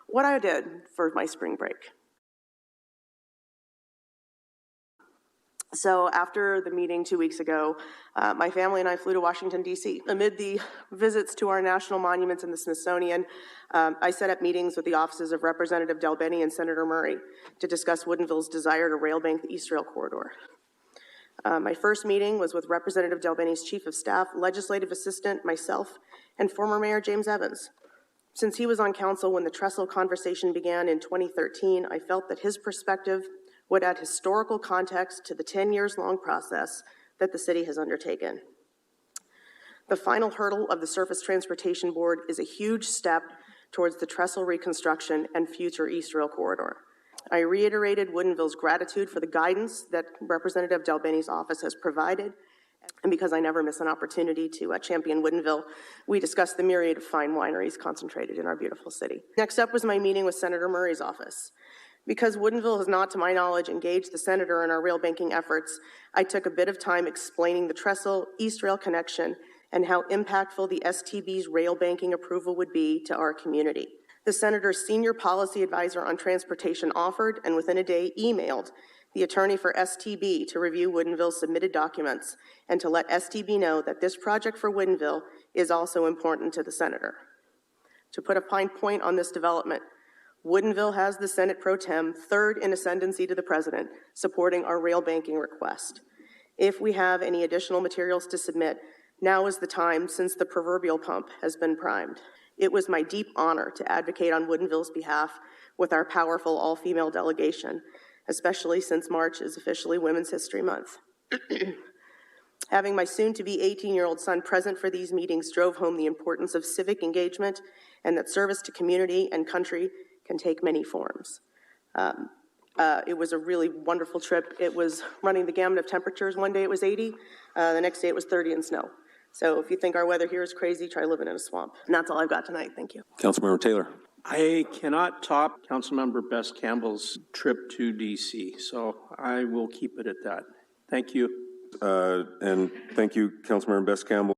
what I did for my spring break. So after the meeting 2 weeks ago, my family and I flew to Washington, D.C. Amid the visits to our national monuments and the Smithsonian, I set up meetings with the offices of Representative Delbene and Senator Murray to discuss Woodinville's desire to rail bank the East Rail Corridor. My first meeting was with Representative Delbene's Chief of Staff, Legislative Assistant, myself, and former Mayor James Evans. Since he was on council when the trestle conversation began in 2013, I felt that his perspective would add historical context to the 10 years long process that the city has undertaken. The final hurdle of the Surface Transportation Board is a huge step towards the trestle reconstruction and future East Rail Corridor. I reiterated Woodinville's gratitude for the guidance that Representative Delbene's office has provided, and because I never miss an opportunity to champion Woodinville, we discussed the myriad of fine wineries concentrated in our beautiful city. Next up was my meeting with Senator Murray's office. Because Woodinville has not, to my knowledge, engaged the senator in our rail banking efforts, I took a bit of time explaining the trestle East Rail connection and how impactful the STB's rail banking approval would be to our community. The senator's senior policy advisor on transportation offered, and within a day emailed, the attorney for STB to review Woodinville's submitted documents and to let STB know that this project for Woodinville is also important to the senator. To put a fine point on this development, Woodinville has the Senate Pro Tem, third in ascendancy to the President, supporting our rail banking request. If we have any additional materials to submit, now is the time, since the proverbial pump has been primed. It was my deep honor to advocate on Woodinville's behalf with our powerful all-female delegation, especially since March is officially Women's History Month. Having my soon-to-be 18-year-old son present for these meetings drove home the importance of civic engagement and that service to community and country can take many forms. It was a really wonderful trip. It was running the gamut of temperatures. One day it was 80, the next day it was 30 and snow. So if you think our weather here is crazy, try living in a swamp. And that's all I've got tonight. Thank you. Councilmember Taylor. I cannot top Councilmember Best-Campbell's trip to D.C., so I will keep it at that. Thank you. And thank you, Councilmember Best-Campbell.